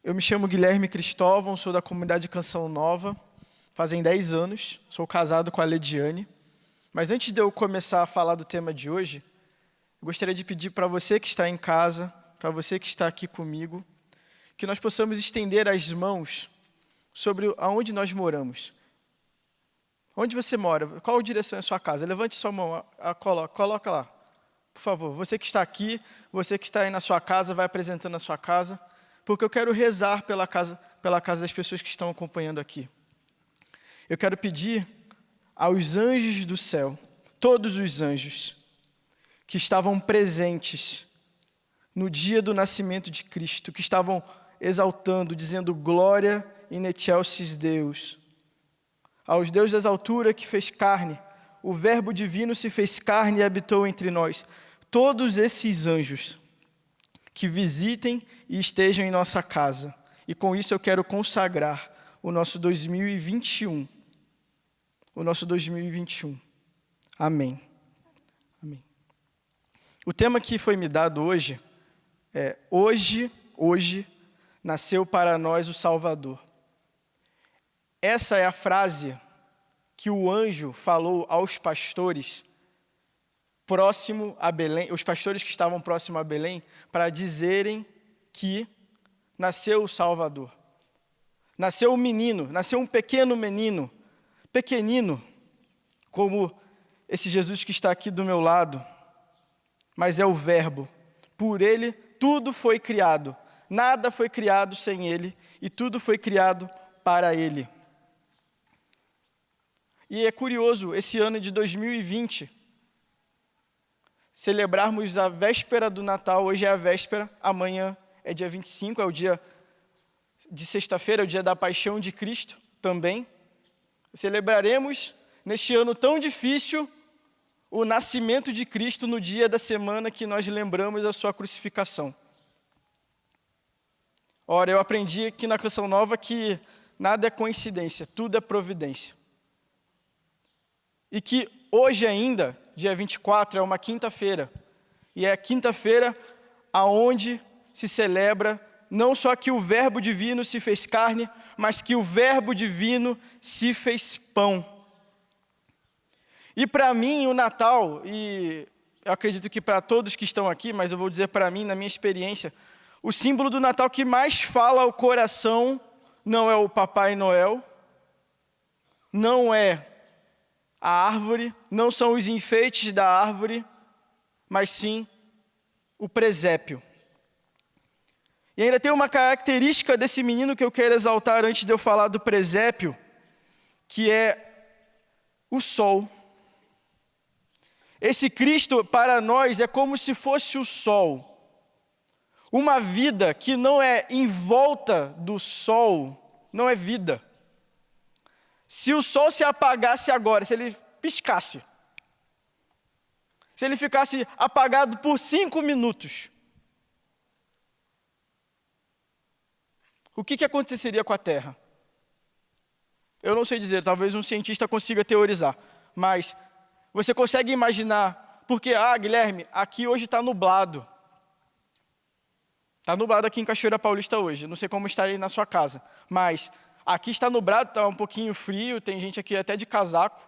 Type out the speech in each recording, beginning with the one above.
Eu me chamo Guilherme Cristóvão, sou da comunidade Canção Nova, fazem 10 anos, sou casado com a Lediane. Mas antes de eu começar a falar do tema de hoje, eu gostaria de pedir para você que está em casa, para você que está aqui comigo, que nós possamos estender as mãos sobre aonde nós moramos. Onde você mora? Qual direção é a sua casa? Levante sua mão, coloca lá. Por favor, você que está aqui, você que está aí na sua casa, vai apresentando a sua casa, porque eu quero rezar pela casa das pessoas que estão acompanhando aqui. Eu quero pedir aos anjos do céu, todos os anjos que estavam presentes no dia do nascimento de Cristo, que estavam exaltando, dizendo glória in excelsis Deus, aos Deus das alturas que fez carne, o verbo divino se fez carne e habitou entre nós. Todos esses anjos que visitem e estejam em nossa casa. E com isso eu quero consagrar o nosso 2021. O nosso 2021. Amém. Amém. O tema que foi me dado hoje é Hoje nasceu para nós o Salvador. Essa é a frase que o anjo falou aos pastores próximo a Belém, os pastores que estavam próximo a Belém, para dizerem que nasceu o Salvador. Nasceu um menino, nasceu um pequeno menino, pequenino, como esse Jesus que está aqui do meu lado, mas é o Verbo. Por ele tudo foi criado, nada foi criado sem ele, e tudo foi criado para ele. E é curioso, esse ano de 2020, celebrarmos a véspera do Natal, hoje é a véspera, amanhã é dia 25, é o dia de sexta-feira, é o dia da paixão de Cristo também. Celebraremos, neste ano tão difícil, o nascimento de Cristo no dia da semana que nós lembramos a sua crucificação. Ora, eu aprendi aqui na Canção Nova que nada é coincidência, tudo é providência. E que hoje ainda, dia 24, é uma quinta-feira. E é a quinta-feira aonde se celebra não só que o Verbo divino se fez carne, mas que o Verbo divino se fez pão. E para mim o Natal, e eu acredito que para todos que estão aqui, mas eu vou dizer para mim, na minha experiência, o símbolo do Natal que mais fala ao coração não é o Papai Noel, não é a árvore, não são os enfeites da árvore, mas sim o presépio. E ainda tem uma característica desse menino que eu quero exaltar antes de eu falar do presépio, que é o sol. Esse Cristo para nós é como se fosse o sol. Uma vida que não é em volta do sol, não é vida. Se o sol se apagasse agora, se ele piscasse, se ele ficasse apagado por 5 minutos, o que aconteceria com a Terra? Eu não sei dizer, talvez um cientista consiga teorizar, mas você consegue imaginar, porque, Guilherme, aqui hoje está nublado. Está nublado aqui em Cachoeira Paulista hoje, não sei como está aí na sua casa, mas aqui está nublado, está um pouquinho frio, tem gente aqui até de casaco.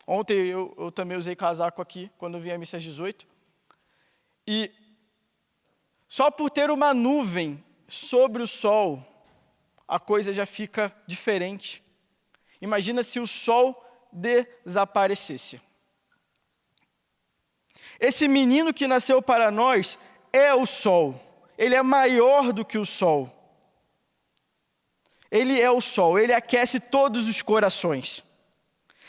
Ontem eu também usei casaco aqui, quando eu vim à missa às 18. E só por ter uma nuvem sobre o sol, a coisa já fica diferente. Imagina se o sol desaparecesse. Esse menino que nasceu para nós é o sol. Ele é maior do que o sol. Ele é o sol, ele aquece todos os corações.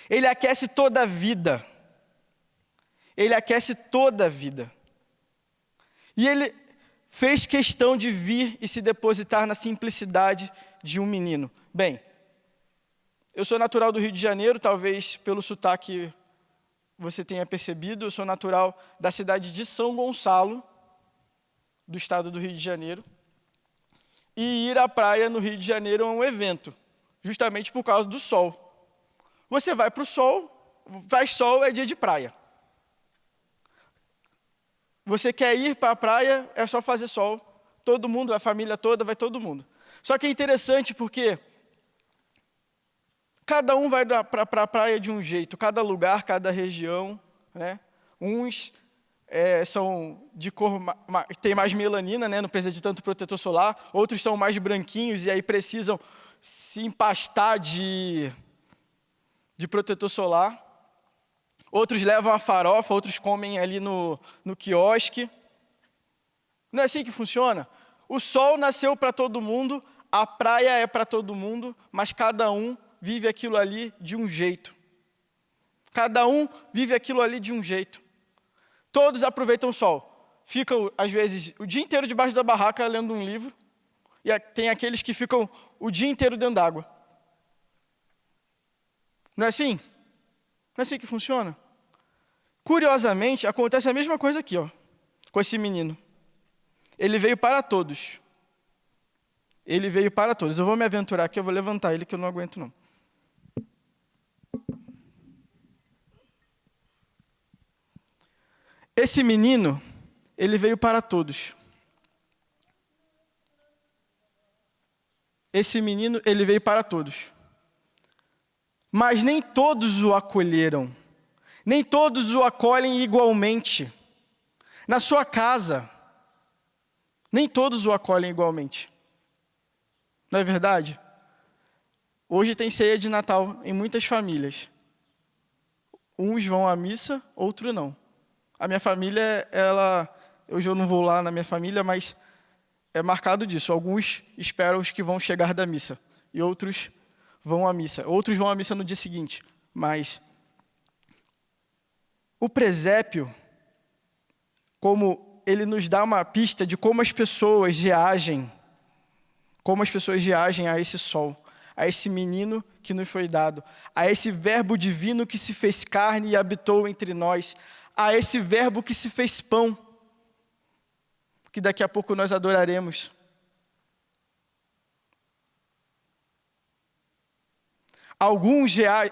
Ele aquece toda a vida. Ele aquece toda a vida. E ele fez questão de vir e se depositar na simplicidade de um menino. Bem, eu sou natural do Rio de Janeiro, talvez pelo sotaque você tenha percebido, eu sou natural da cidade de São Gonçalo, do estado do Rio de Janeiro. E ir à praia no Rio de Janeiro é um evento, justamente por causa do sol. Você vai para o sol, faz sol, é dia de praia. Você quer ir para a praia, é só fazer sol. Todo mundo, a família toda, vai todo mundo. Só que é interessante porque cada um vai para a praia de um jeito, cada lugar, cada região, né? Uns são de cor, tem mais melanina, né? Não precisa de tanto protetor solar. Outros são mais branquinhos e aí precisam se empastar de protetor solar. Outros levam a farofa, outros comem ali no quiosque. Não é assim que funciona? O sol nasceu para todo mundo, a praia é para todo mundo, mas cada um vive aquilo ali de um jeito. Cada um vive aquilo ali de um jeito. Todos aproveitam o sol. Ficam, às vezes, o dia inteiro debaixo da barraca lendo um livro. E tem aqueles que ficam o dia inteiro dentro d'água. Não é assim? Não é assim que funciona? Curiosamente, acontece a mesma coisa aqui, ó, com esse menino. Ele veio para todos. Ele veio para todos. Eu vou me aventurar aqui, eu vou levantar ele que eu não aguento não. Esse menino, ele veio para todos. Esse menino, ele veio para todos. Mas nem todos o acolheram. Nem todos o acolhem igualmente. Na sua casa, nem todos o acolhem igualmente. Não é verdade? Hoje tem ceia de Natal em muitas famílias. Uns vão à missa, outros não. A minha família, hoje eu não vou lá na minha família, mas é marcado disso. Alguns esperam os que vão chegar da missa e outros vão à missa. Outros vão à missa no dia seguinte. Mas o presépio, como ele nos dá uma pista de como as pessoas reagem a esse sol, a esse menino que nos foi dado, a esse verbo divino que se fez carne e habitou entre nós, a esse verbo que se fez pão, que daqui a pouco nós adoraremos.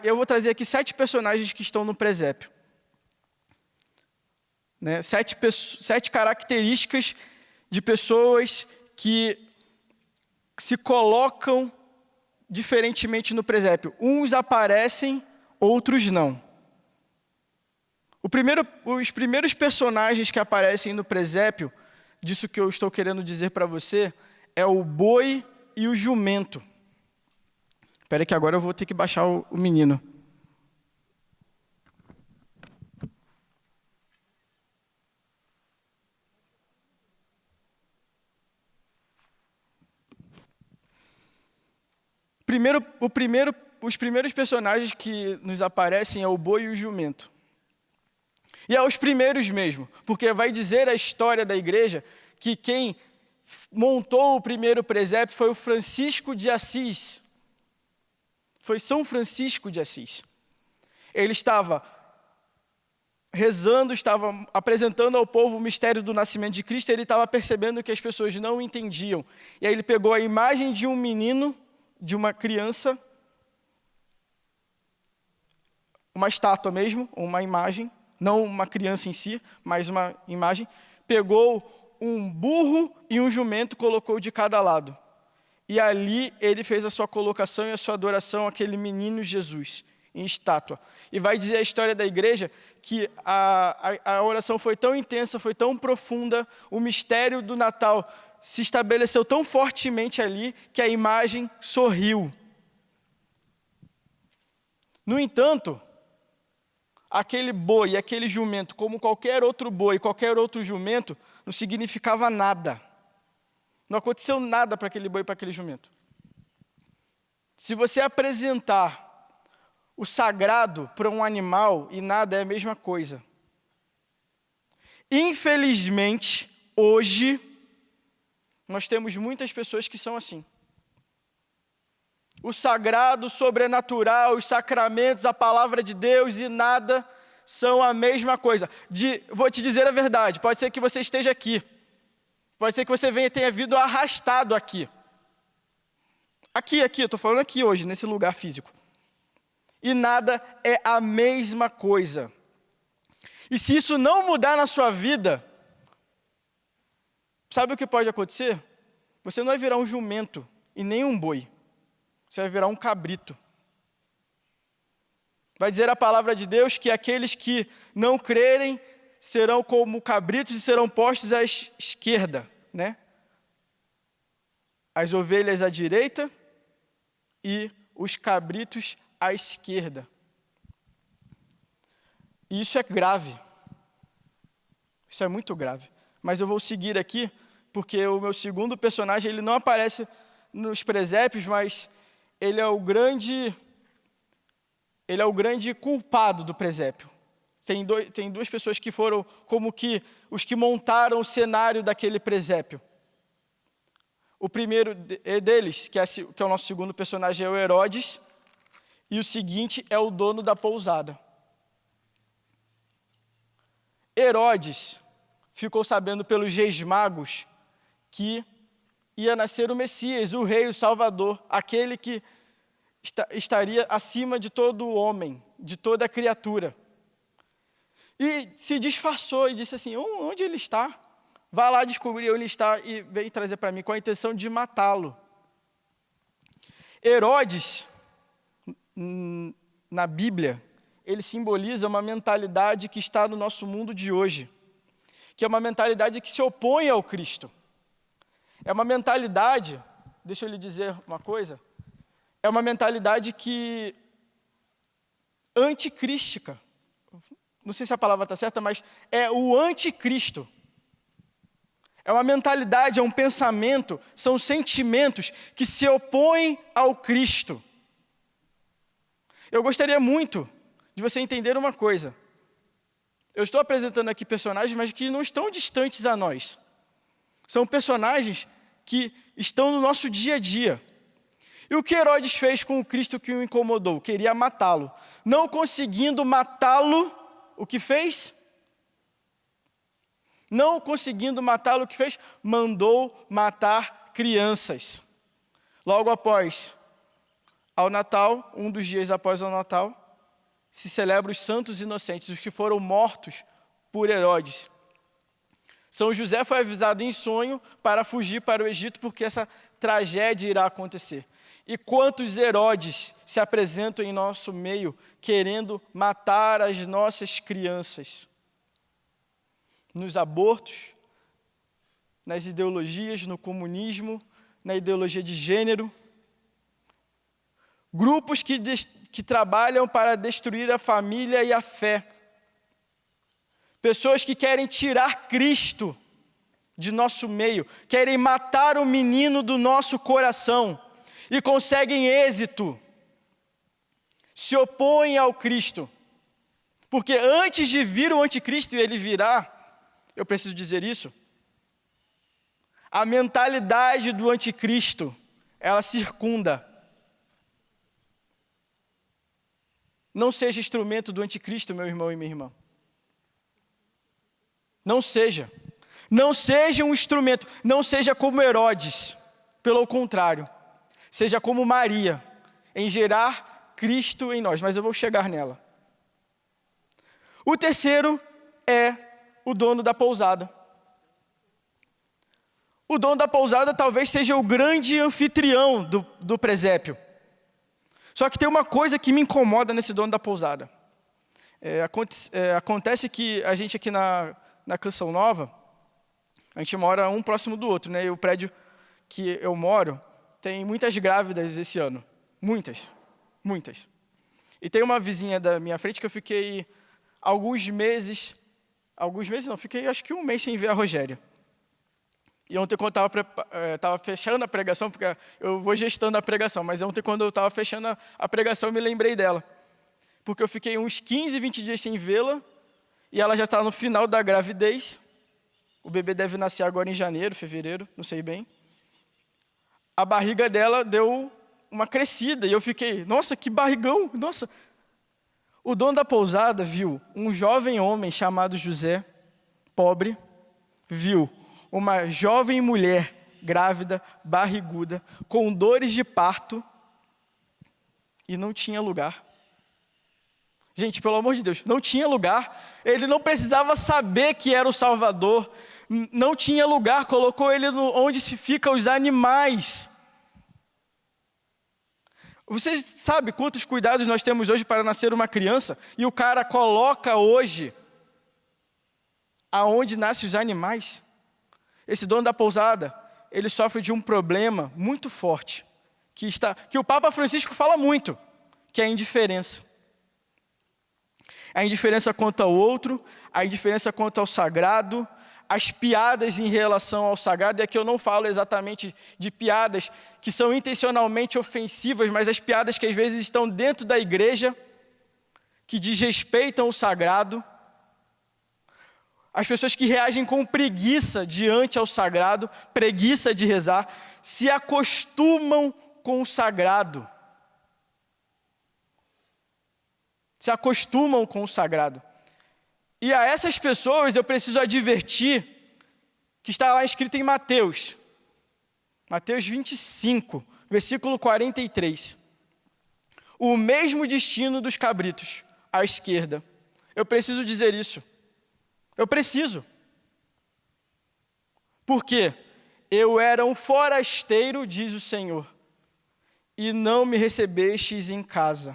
Eu vou trazer aqui 7 personagens que estão no presépio. Né? 7 características de pessoas que se colocam diferentemente no presépio. Uns aparecem, outros não. Os primeiros personagens que aparecem no presépio, disso que eu estou querendo dizer para você, é o boi e o jumento. Espera aí que agora eu vou ter que baixar o menino. Os primeiros personagens que nos aparecem é o boi e o jumento. E é os primeiros mesmo, porque vai dizer a história da igreja que quem montou o primeiro presépio foi o Francisco de Assis. Foi São Francisco de Assis. Ele estava rezando, estava apresentando ao povo o mistério do nascimento de Cristo, e ele estava percebendo que as pessoas não entendiam. E aí ele pegou a imagem de um menino, de uma criança, uma estátua mesmo, uma imagem, não uma criança em si, mas uma imagem, pegou um burro e um jumento, colocou de cada lado. E ali ele fez a sua colocação e a sua adoração àquele menino Jesus, em estátua. E vai dizer a história da igreja que a oração foi tão intensa, foi tão profunda, o mistério do Natal se estabeleceu tão fortemente ali, que a imagem sorriu. No entanto, aquele boi, aquele jumento, como qualquer outro boi, qualquer outro jumento, não significava nada. Não aconteceu nada para aquele boi e para aquele jumento. Se você apresentar o sagrado para um animal e nada é a mesma coisa. Infelizmente, hoje, nós temos muitas pessoas que são assim. O sagrado, o sobrenatural, os sacramentos, a palavra de Deus e nada são a mesma coisa. Vou te dizer a verdade, pode ser que você esteja aqui. Pode ser que você tenha vindo arrastado aqui. Aqui, eu estou falando aqui hoje, nesse lugar físico. E nada é a mesma coisa. E se isso não mudar na sua vida, sabe o que pode acontecer? Você não vai virar um jumento e nem um boi. Você vai virar um cabrito. Vai dizer a palavra de Deus que aqueles que não crerem serão como cabritos e serão postos à esquerda, né? As ovelhas à direita e os cabritos à esquerda. E isso é grave. Isso é muito grave. Mas eu vou seguir aqui, porque o meu segundo personagem, ele não aparece nos presépios, mas ele é o grande culpado do presépio. Tem duas pessoas que foram como que os que montaram o cenário daquele presépio. O primeiro deles, que é o nosso segundo personagem, é o Herodes, e o seguinte é o dono da pousada. Herodes ficou sabendo pelos reis magos que ia nascer o Messias, o rei, o Salvador, aquele que estaria acima de todo homem, de toda criatura. E se disfarçou e disse assim: onde ele está? Vá lá descobrir onde ele está e vem trazer para mim, com a intenção de matá-lo. Herodes, na Bíblia, ele simboliza uma mentalidade que está no nosso mundo de hoje, que é uma mentalidade que se opõe ao Cristo. É uma mentalidade, deixa eu lhe dizer uma coisa, é uma mentalidade que anticrística. Não sei se a palavra está certa, mas é o anticristo. É uma mentalidade, é um pensamento, são sentimentos que se opõem ao Cristo. Eu gostaria muito de você entender uma coisa. Eu estou apresentando aqui personagens, mas que não estão distantes a nós. São personagens que estão no nosso dia a dia. E o que Herodes fez com o Cristo que o incomodou? Queria matá-lo. Não conseguindo matá-lo, o que fez? Não conseguindo matá-lo, o que fez? Mandou matar crianças. Logo após, ao Natal, um dos dias após o Natal, se celebra os santos inocentes, os que foram mortos por Herodes. São José foi avisado em sonho para fugir para o Egito, porque essa tragédia irá acontecer. E quantos Herodes se apresentam em nosso meio, querendo matar as nossas crianças? Nos abortos, nas ideologias, no comunismo, na ideologia de gênero. Grupos que trabalham para destruir a família e a fé. Pessoas que querem tirar Cristo de nosso meio, querem matar o menino do nosso coração e conseguem êxito. Se opõem ao Cristo. Porque antes de vir o anticristo, e ele virá, eu preciso dizer isso, a mentalidade do anticristo, ela circunda. Não seja instrumento do anticristo, meu irmão e minha irmã. Não seja. Não seja um instrumento. Não seja como Herodes. Pelo contrário. Seja como Maria, em gerar Cristo em nós. Mas eu vou chegar nela. O terceiro é o dono da pousada. O dono da pousada talvez seja o grande anfitrião do presépio. Só que tem uma coisa que me incomoda nesse dono da pousada. Acontece que a gente aqui na Canção Nova, a gente mora um próximo do outro, né? E o prédio que eu moro tem muitas grávidas esse ano. Muitas. E tem uma vizinha da minha frente que eu fiquei fiquei acho que um mês sem ver a Rogéria. E ontem, quando eu estava fechando a pregação, porque eu vou gestando a pregação, mas ontem, quando eu estava fechando a pregação, eu me lembrei dela. Porque eu fiquei uns 15, 20 dias sem vê-la, e ela já está no final da gravidez. O bebê deve nascer agora em janeiro, fevereiro, não sei bem. A barriga dela deu uma crescida, e eu fiquei, nossa, que barrigão, nossa. O dono da pousada viu um jovem homem chamado José, pobre, viu uma jovem mulher grávida, barriguda, com dores de parto, e não tinha lugar. Gente, pelo amor de Deus, não tinha lugar. Ele não precisava saber que era o Salvador. Não tinha lugar, colocou ele onde se ficam os animais. Você sabe quantos cuidados nós temos hoje para nascer uma criança? E o cara coloca hoje aonde nascem os animais. Esse dono da pousada, ele sofre de um problema muito forte, que o Papa Francisco fala muito, que é a indiferença. A indiferença quanto ao outro, a indiferença quanto ao sagrado, as piadas em relação ao sagrado, e aqui eu não falo exatamente de piadas que são intencionalmente ofensivas, mas as piadas que às vezes estão dentro da igreja, que desrespeitam o sagrado, as pessoas que reagem com preguiça diante ao sagrado, preguiça de rezar, se acostumam com o sagrado. Se acostumam com o sagrado. E a essas pessoas eu preciso advertir, que está lá escrito em Mateus 25, versículo 43. O mesmo destino dos cabritos, à esquerda. Eu preciso dizer isso. Eu preciso. Porque eu era um forasteiro, diz o Senhor, e não me recebestes em casa.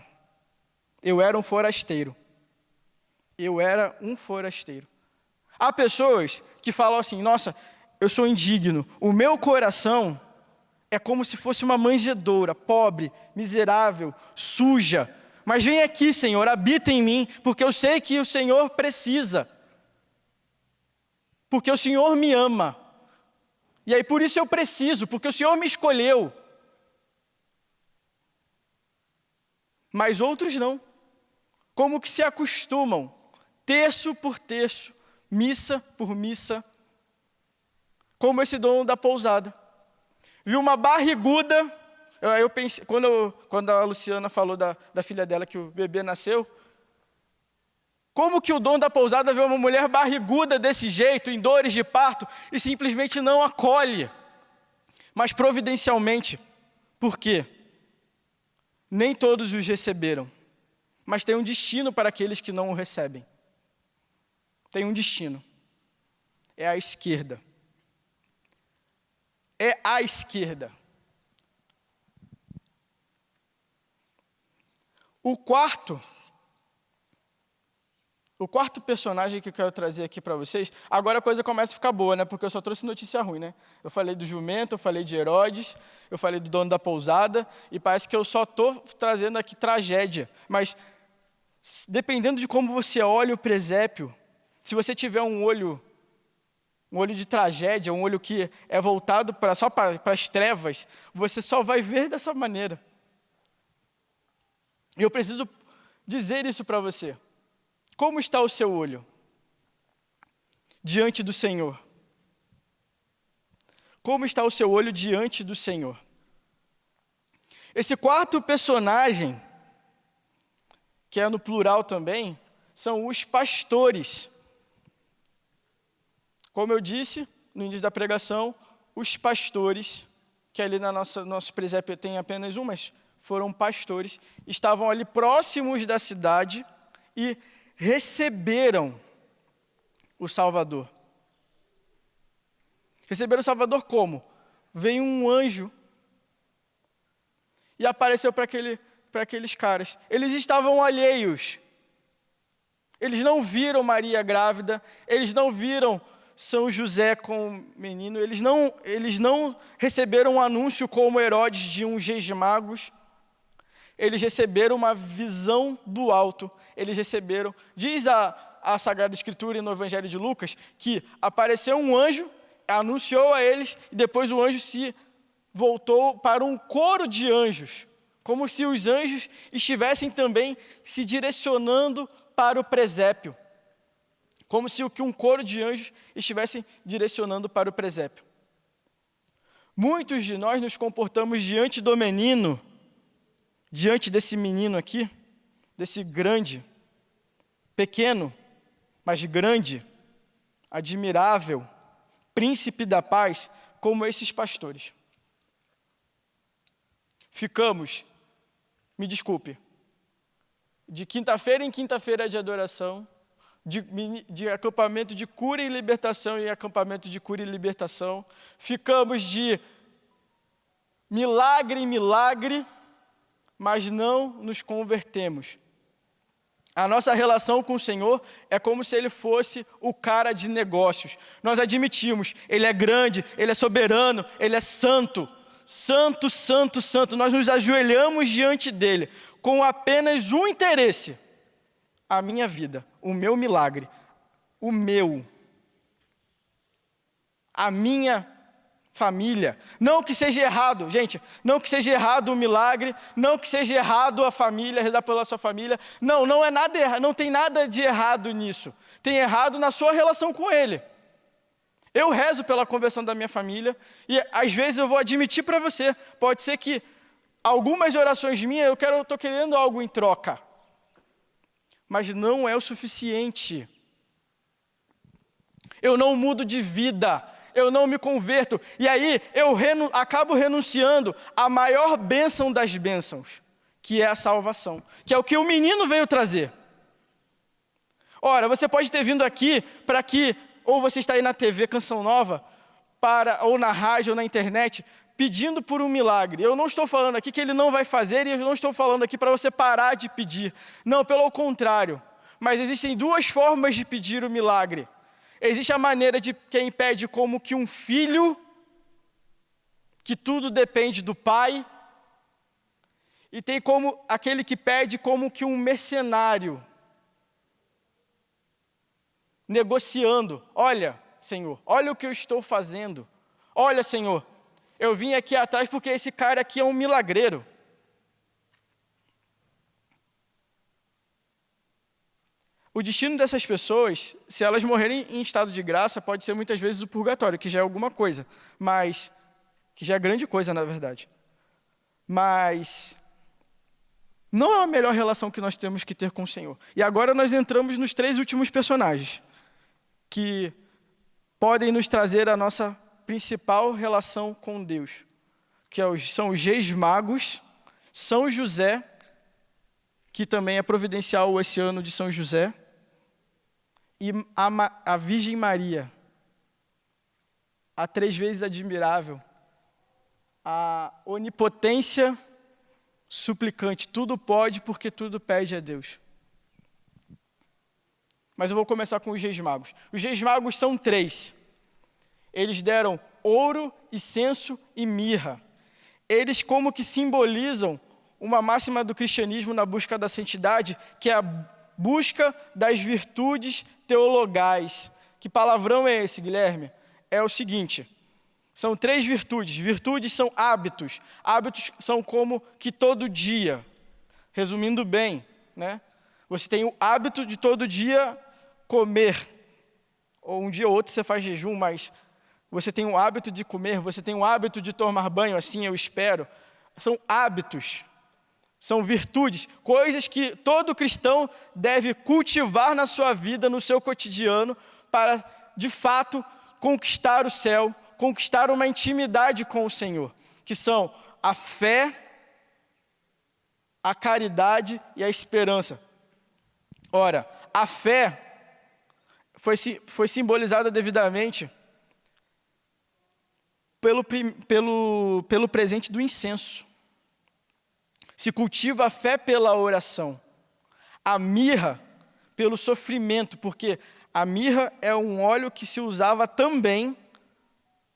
Eu era um forasteiro. Eu era um forasteiro. Há pessoas que falam assim, nossa, eu sou indigno. O meu coração é como se fosse uma manjedoura, pobre, miserável, suja. Mas vem aqui, Senhor, habita em mim, porque eu sei que o Senhor precisa. Porque o Senhor me ama. E aí por isso eu preciso, porque o Senhor me escolheu. Mas outros não. Como que se acostumam, terço por terço, missa por missa, como esse dono da pousada. Viu uma barriguda, eu pensei, quando a Luciana falou da filha dela, que o bebê nasceu, como que o dono da pousada vê uma mulher barriguda desse jeito, em dores de parto, e simplesmente não acolhe, mas providencialmente. Por quê? Nem todos os receberam, mas tem um destino para aqueles que não o recebem. Tem um destino. É a esquerda. É a esquerda. O quarto personagem que eu quero trazer aqui para vocês, agora a coisa começa a ficar boa, né? Porque eu só trouxe notícia ruim, né? Eu falei do jumento, eu falei de Herodes, eu falei do dono da pousada, e parece que eu só estou trazendo aqui tragédia. Mas, dependendo de como você olha o presépio, se você tiver um olho de tragédia, um olho que é voltado só para as trevas, você só vai ver dessa maneira. E eu preciso dizer isso para você. Como está o seu olho diante do Senhor? Como está o seu olho diante do Senhor? Esse quarto personagem, que é no plural também, são os pastores. Como eu disse no início da pregação, os pastores, que ali na nosso presépio tem apenas um, mas foram pastores, estavam ali próximos da cidade e receberam o Salvador. Receberam o Salvador como? Veio um anjo e apareceu para aqueles caras. Eles estavam alheios. Eles não viram Maria grávida, eles não viram São José com o menino, eles não receberam um anúncio como Herodes de uns reis magos. Eles receberam uma visão do alto. Eles receberam, diz a Sagrada Escritura e no Evangelho de Lucas, que apareceu um anjo, anunciou a eles, e depois o anjo se voltou para um coro de anjos, como se os anjos estivessem também se direcionando para o presépio, como se um coro de anjos estivessem direcionando para o presépio. Muitos de nós nos comportamos diante do menino, diante desse menino aqui, desse grande, pequeno, mas grande, admirável, príncipe da paz, como esses pastores. Ficamos, me desculpe, de quinta-feira em quinta-feira de adoração, de acampamento de cura e libertação em acampamento de cura e libertação, ficamos de milagre em milagre, mas não nos convertemos. A nossa relação com o Senhor é como se Ele fosse o cara de negócios. Nós admitimos, Ele é grande, Ele é soberano, Ele é santo. Santo, santo, santo. Nós nos ajoelhamos diante dEle com apenas um interesse: a minha vida, o meu milagre, a minha família. Não que seja errado, gente, não que seja errado o milagre, não que seja errado a família, rezar pela sua família. Não é nada errado, não tem nada de errado nisso. Tem errado na sua relação com Ele. Eu rezo pela conversão da minha família e às vezes eu vou admitir para você, pode ser que algumas orações minhas eu estou querendo algo em troca, mas não é o suficiente. Eu não mudo de vida, eu não me converto, e aí eu acabo renunciando à maior bênção das bênçãos, que é a salvação, que é o que o menino veio trazer. Ora, você pode ter vindo aqui para que, ou você está aí na TV Canção Nova, ou na rádio ou na internet, pedindo por um milagre. Eu não estou falando aqui que Ele não vai fazer, e eu não estou falando aqui para você parar de pedir. Não, pelo contrário. Mas existem duas formas de pedir o milagre. Existe a maneira de quem pede como que um filho, que tudo depende do pai, e tem como aquele que pede como que um mercenário, negociando. Olha, Senhor, olha o que eu estou fazendo. Olha, Senhor, eu vim aqui atrás porque esse cara aqui é um milagreiro. O destino dessas pessoas, se elas morrerem em estado de graça, pode ser muitas vezes o purgatório, que já é alguma coisa, mas que já é grande coisa, na verdade. Mas não é a melhor relação que nós temos que ter com o Senhor. E agora nós entramos nos 3 últimos personagens, que podem nos trazer a nossa principal relação com Deus, que são os Reis Magos, São José, que também é providencial esse ano de São José, e a Virgem Maria, a 3 vezes admirável, a onipotência suplicante, tudo pode porque tudo pede a Deus. Mas eu vou começar com os Reis Magos. Os Reis Magos são 3. Eles deram ouro, incenso e mirra. Eles como que simbolizam uma máxima do cristianismo na busca da santidade, que é a busca das virtudes teologais. Que palavrão é esse, Guilherme? É o seguinte: são 3 virtudes. Virtudes são hábitos. Hábitos são como que todo dia. Resumindo bem, né? Você tem o hábito de todo dia comer. Ou um dia ou outro você faz jejum, mas você tem o hábito de comer, você tem o hábito de tomar banho, assim eu espero. São hábitos. São virtudes, coisas que todo cristão deve cultivar na sua vida, no seu cotidiano, para, de fato, conquistar o céu, conquistar uma intimidade com o Senhor, que são a fé, a caridade e a esperança. Ora, a fé foi simbolizada devidamente pelo presente do incenso. Se cultiva a fé pela oração. A mirra pelo sofrimento, porque a mirra é um óleo que se usava também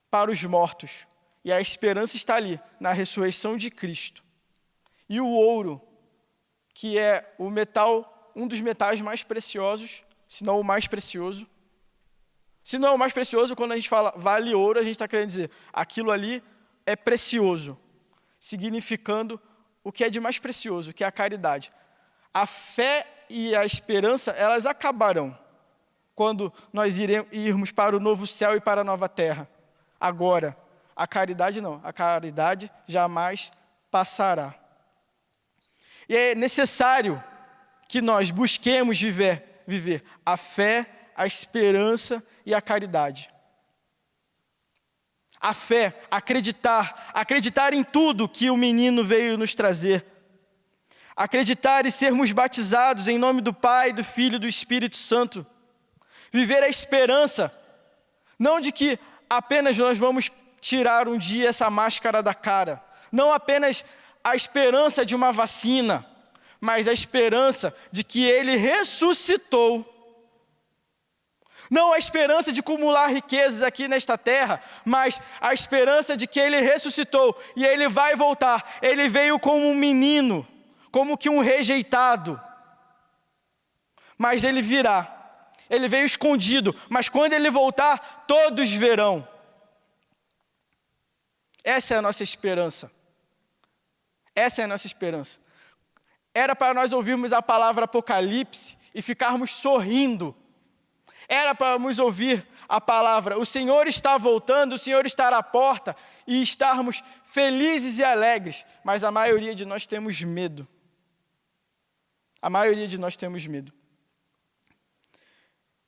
para os mortos. E a esperança está ali, na ressurreição de Cristo. E o ouro, que é o metal, um dos metais mais preciosos, se não o mais precioso. Se não é o mais precioso, quando a gente fala vale ouro, a gente está querendo dizer aquilo ali é precioso, significando o que é de mais precioso, que é a caridade. A fé e a esperança, elas acabarão quando nós irmos para o novo céu e para a nova terra. Agora, a caridade não, a caridade jamais passará. E é necessário que nós busquemos viver a fé, a esperança e a caridade. A fé, acreditar em tudo que o menino veio nos trazer. Acreditar e sermos batizados em nome do Pai, do Filho e do Espírito Santo. Viver a esperança, não de que apenas nós vamos tirar um dia essa máscara da cara. Não apenas a esperança de uma vacina, mas a esperança de que ele ressuscitou. Não a esperança de acumular riquezas aqui nesta terra, mas a esperança de que ele ressuscitou e ele vai voltar. Ele veio como um menino, como que um rejeitado, mas ele virá. Ele veio escondido, mas quando ele voltar, todos verão. Essa é a nossa esperança. Essa é a nossa esperança. Era para nós ouvirmos a palavra Apocalipse e ficarmos sorrindo. Era para nos ouvir a palavra, o Senhor está voltando, o Senhor está à porta, e estarmos felizes e alegres, mas a maioria de nós temos medo. A maioria de nós temos medo.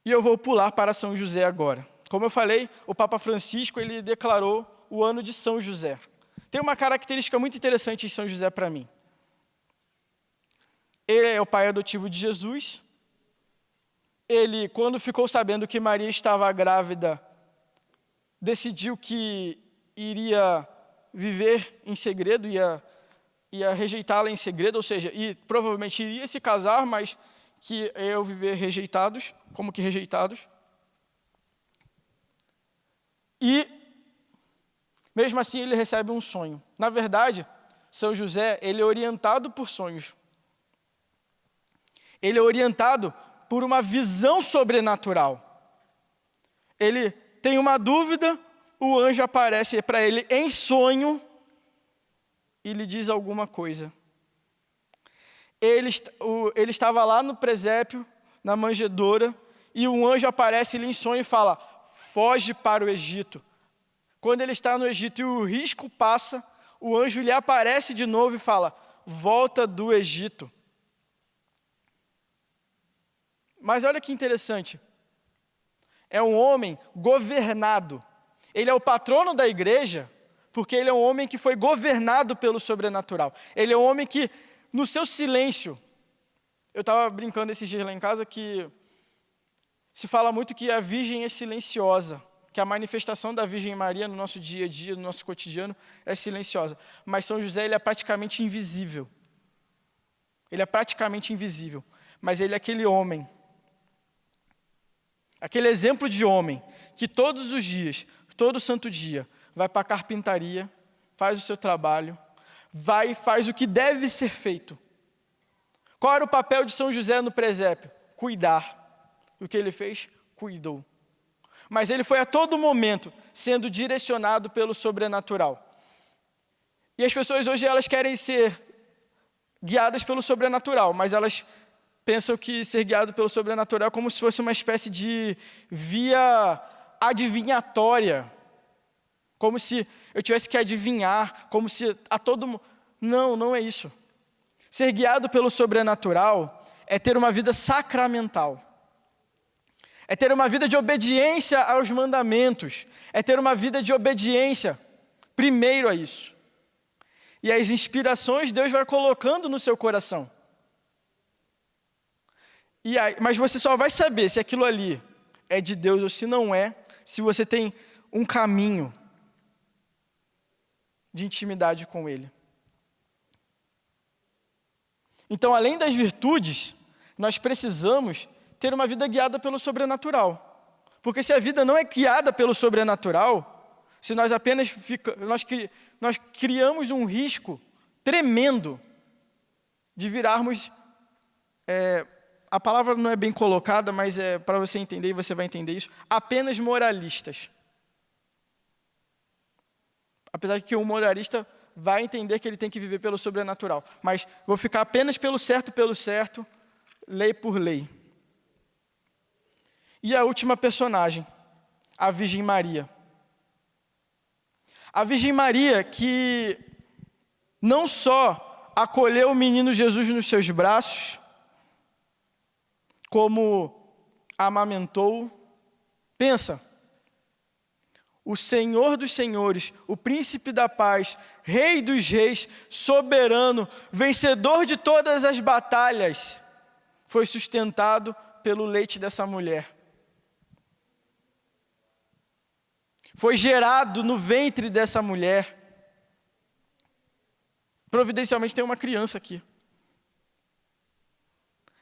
E eu vou pular para São José agora. Como eu falei, o Papa Francisco, ele declarou o ano de São José. Tem uma característica muito interessante em São José para mim. Ele é o pai adotivo de Jesus. Ele, quando ficou sabendo que Maria estava grávida, decidiu que iria viver em segredo, ia rejeitá-la em segredo, ou seja, e provavelmente iria se casar, mas que iam viver rejeitados, como que rejeitados. E, mesmo assim, ele recebe um sonho. Na verdade, São José, ele é orientado por sonhos. Ele é orientado por uma visão sobrenatural. Ele tem uma dúvida, o anjo aparece para ele em sonho e lhe diz alguma coisa. Ele estava lá no presépio, na manjedoura, e um anjo aparece-lhe em sonho e fala: foge para o Egito. Quando ele está no Egito e o risco passa, o anjo lhe aparece de novo e fala: volta do Egito. Mas olha que interessante, é um homem governado. Ele é o patrono da igreja, porque ele é um homem que foi governado pelo sobrenatural. Ele é um homem que, no seu silêncio, eu estava brincando esses dias lá em casa que se fala muito que a Virgem é silenciosa, que a manifestação da Virgem Maria no nosso dia a dia, no nosso cotidiano, é silenciosa. Mas São José, ele é praticamente invisível. Ele é praticamente invisível, mas ele é aquele homem, aquele exemplo de homem que todos os dias, todo santo dia, vai para a carpintaria, faz o seu trabalho, vai e faz o que deve ser feito. Qual era o papel de São José no presépio? Cuidar. E o que ele fez? Cuidou. Mas ele foi a todo momento sendo direcionado pelo sobrenatural. E as pessoas hoje, elas querem ser guiadas pelo sobrenatural, mas elas pensam que ser guiado pelo sobrenatural é como se fosse uma espécie de via adivinhatória. Como se eu tivesse que adivinhar, como se a todo mundo... Não, não é isso. Ser guiado pelo sobrenatural é ter uma vida sacramental. É ter uma vida de obediência aos mandamentos. É ter uma vida de obediência primeiro a isso. E as inspirações Deus vai colocando no seu coração. Mas você só vai saber se aquilo ali é de Deus ou se não é, se você tem um caminho de intimidade com Ele. Então, além das virtudes, nós precisamos ter uma vida guiada pelo sobrenatural. Porque se a vida não é guiada pelo sobrenatural, se nós apenas nós criamos um risco tremendo de virarmos... a palavra não é bem colocada, mas é para você entender, e você vai entender isso, apenas moralistas. Apesar de que o moralista vai entender que ele tem que viver pelo sobrenatural. Mas vou ficar apenas pelo certo, lei por lei. E a última personagem, a Virgem Maria. A Virgem Maria que não só acolheu o menino Jesus nos seus braços, como amamentou. Pensa, o Senhor dos senhores, o príncipe da paz, rei dos reis, soberano, vencedor de todas as batalhas, foi sustentado pelo leite dessa mulher. Foi gerado no ventre dessa mulher. Providencialmente tem uma criança aqui.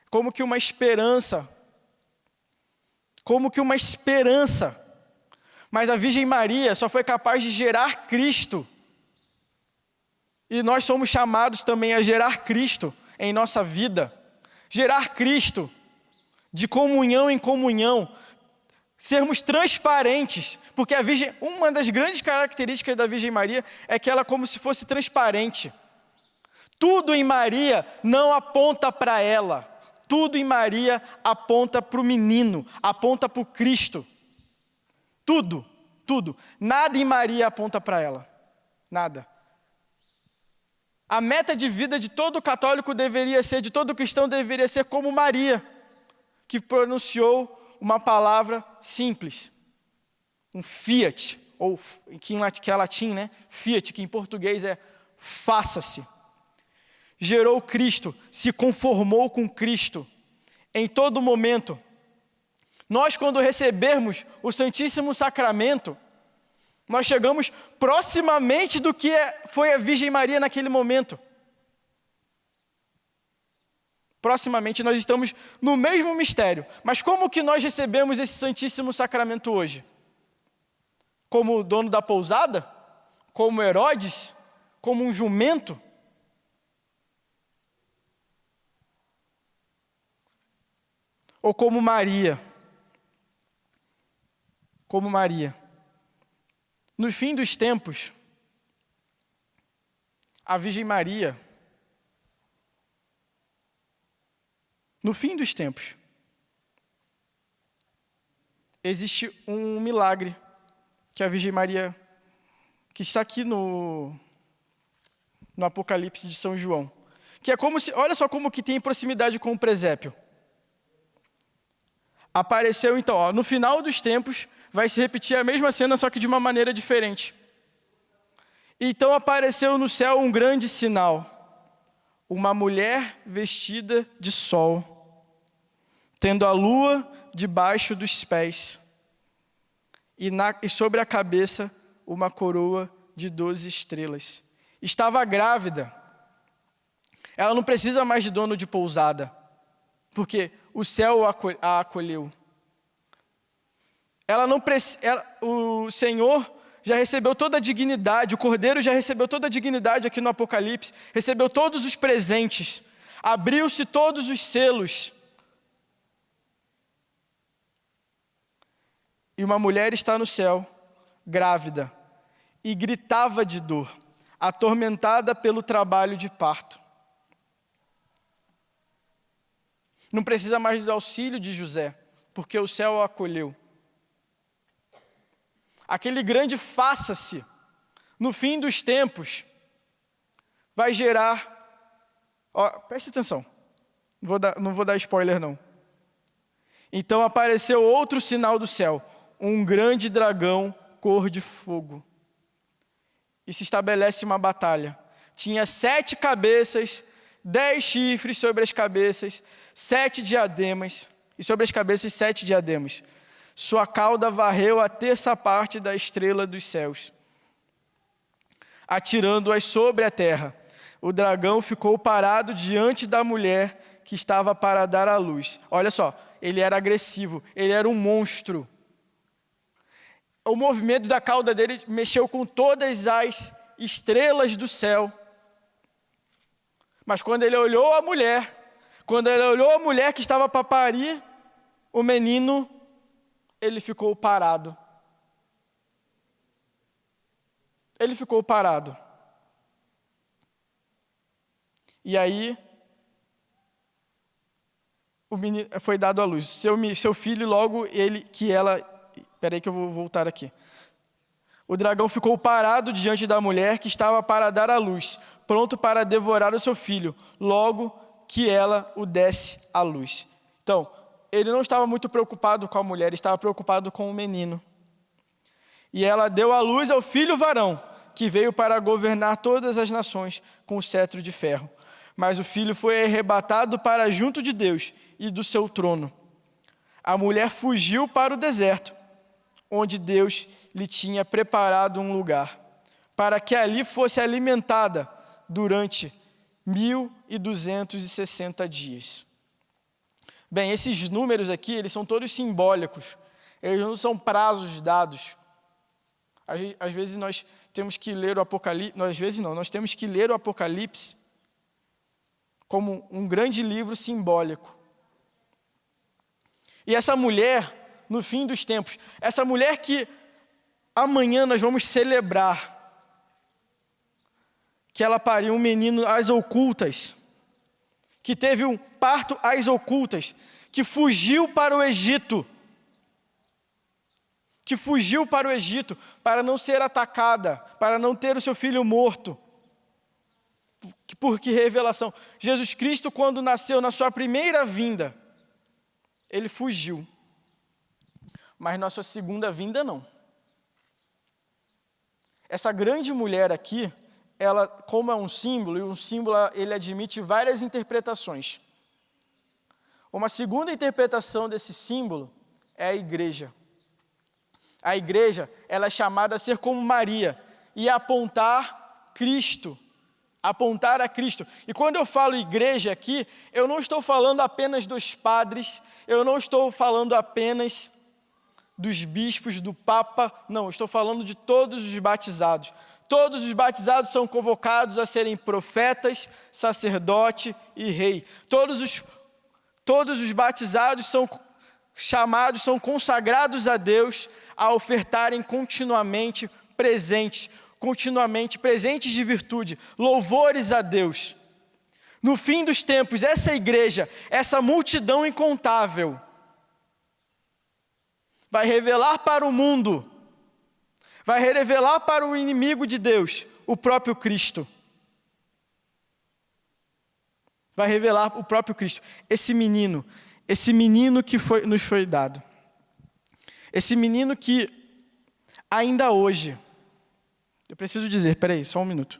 Como que uma esperança. Mas a Virgem Maria só foi capaz de gerar Cristo. E nós somos chamados também a gerar Cristo em nossa vida. Gerar Cristo de comunhão em comunhão. Sermos transparentes. Porque uma das grandes características da Virgem Maria é que ela é como se fosse transparente. Tudo em Maria não aponta para ela. Tudo em Maria aponta para o menino, aponta para o Cristo. Tudo. Nada em Maria aponta para ela. Nada. A meta de vida de todo católico de todo cristão deveria ser como Maria, que pronunciou uma palavra simples. Um fiat, ou que é latim, né? Fiat, que em português é faça-se. Gerou Cristo, se conformou com Cristo em todo momento. Nós, quando recebermos o Santíssimo Sacramento, nós chegamos proximamente do que foi a Virgem Maria naquele momento. Proximamente nós estamos no mesmo mistério. Mas como que nós recebemos esse Santíssimo Sacramento hoje? Como o dono da pousada? Como Herodes? Como um jumento? Ou como Maria? Como Maria. No fim dos tempos, a Virgem Maria, no fim dos tempos, existe um milagre que a Virgem Maria, que está aqui no Apocalipse de São João, que é como se, olha só como que tem proximidade com o presépio. Apareceu então, no final dos tempos, vai se repetir a mesma cena, só que de uma maneira diferente. Então apareceu no céu um grande sinal. Uma mulher vestida de sol, tendo a lua debaixo dos pés, e sobre a cabeça uma coroa de 12 estrelas. Estava grávida. Ela não precisa mais de dono de pousada, porque o céu a acolheu. O Senhor já recebeu toda a dignidade, o Cordeiro já recebeu toda a dignidade aqui no Apocalipse, recebeu todos os presentes, abriu-se todos os selos. E uma mulher está no céu, grávida, e gritava de dor, atormentada pelo trabalho de parto. Não precisa mais do auxílio de José, porque o céu o acolheu. Aquele grande faça-se, no fim dos tempos, vai gerar... preste atenção, não vou dar spoiler não. Então apareceu outro sinal do céu, um grande dragão cor de fogo. E se estabelece uma batalha. Tinha 7 cabeças, 10 chifres sobre as cabeças, 7 diademas, e sobre as cabeças 7 diademas. Sua cauda varreu a terça parte da estrela dos céus, atirando-as sobre a terra. O dragão ficou parado diante da mulher que estava para dar à luz. Olha só, ele era agressivo, ele era um monstro. O movimento da cauda dele mexeu com todas as estrelas do céu. Mas quando ele olhou a mulher que estava para parir o menino, ele ficou parado. Ele ficou parado. E aí, o menino foi dado à luz. Seu filho, logo Peraí que eu vou voltar aqui. O dragão ficou parado diante da mulher que estava para dar à luz, pronto para devorar o seu filho, logo que ela o desse à luz. Então, ele não estava muito preocupado com a mulher, ele estava preocupado com o menino. E ela deu à luz ao filho varão, que veio para governar todas as nações com o cetro de ferro. Mas o filho foi arrebatado para junto de Deus e do seu trono. A mulher fugiu para o deserto, onde Deus lhe tinha preparado um lugar, para que ali fosse alimentada durante 1.260 dias. Bem, esses números aqui, eles são todos simbólicos. Eles não são prazos dados. Às vezes nós temos que ler o Apocalipse, nós temos que ler o Apocalipse como um grande livro simbólico. E essa mulher, no fim dos tempos, essa mulher que amanhã nós vamos celebrar, que ela pariu um menino às ocultas, que teve um parto às ocultas, que fugiu para o Egito, para não ser atacada, para não ter o seu filho morto. Por que revelação? Jesus Cristo, quando nasceu na sua primeira vinda, ele fugiu, mas na sua segunda vinda não. Essa grande mulher aqui, ela, como é um símbolo, e um símbolo ele admite várias interpretações. Uma segunda interpretação desse símbolo é a igreja. A igreja, ela é chamada a ser como Maria e apontar Cristo, apontar a Cristo. E quando eu falo igreja aqui, eu não estou falando apenas dos padres, eu não estou falando apenas dos bispos, do Papa, não, estou falando de todos os batizados. Todos os batizados são convocados a serem profetas, sacerdote e rei. Todos os batizados são chamados, são consagrados a Deus a ofertarem continuamente presentes de virtude, louvores a Deus. No fim dos tempos, essa igreja, essa multidão incontável, vai revelar para o mundo, vai revelar para o inimigo de Deus, o próprio Cristo. Vai revelar o próprio Cristo. Esse menino que nos foi dado. Esse menino que ainda hoje, eu preciso dizer, peraí, só um minuto.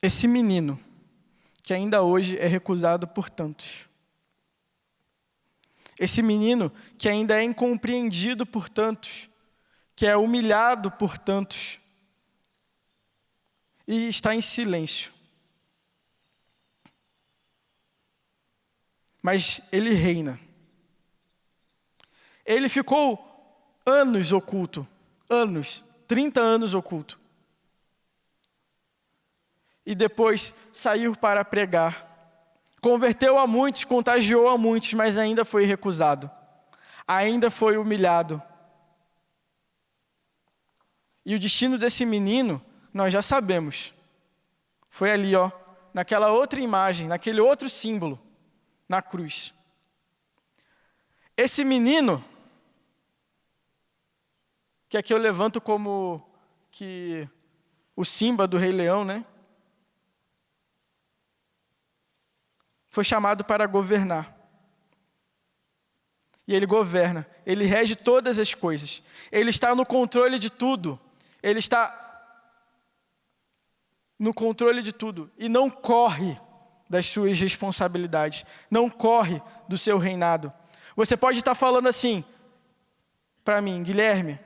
Esse menino, que ainda hoje é recusado por tantos. Esse menino que ainda é incompreendido por tantos, que é humilhado por tantos, e está em silêncio. Mas ele reina. Ele ficou anos oculto, 30 anos oculto. E depois saiu para pregar. Converteu a muitos, contagiou a muitos, mas ainda foi recusado. Ainda foi humilhado. E o destino desse menino, nós já sabemos. Foi ali, naquela outra imagem, naquele outro símbolo, na cruz. Esse menino, que aqui eu levanto como que o Simba do Rei Leão, né? Foi chamado para governar. E ele governa, ele rege todas as coisas. Ele está no controle de tudo. Ele está no controle de tudo. E não corre das suas responsabilidades. Não corre do seu reinado. Você pode estar falando assim para mim, Guilherme,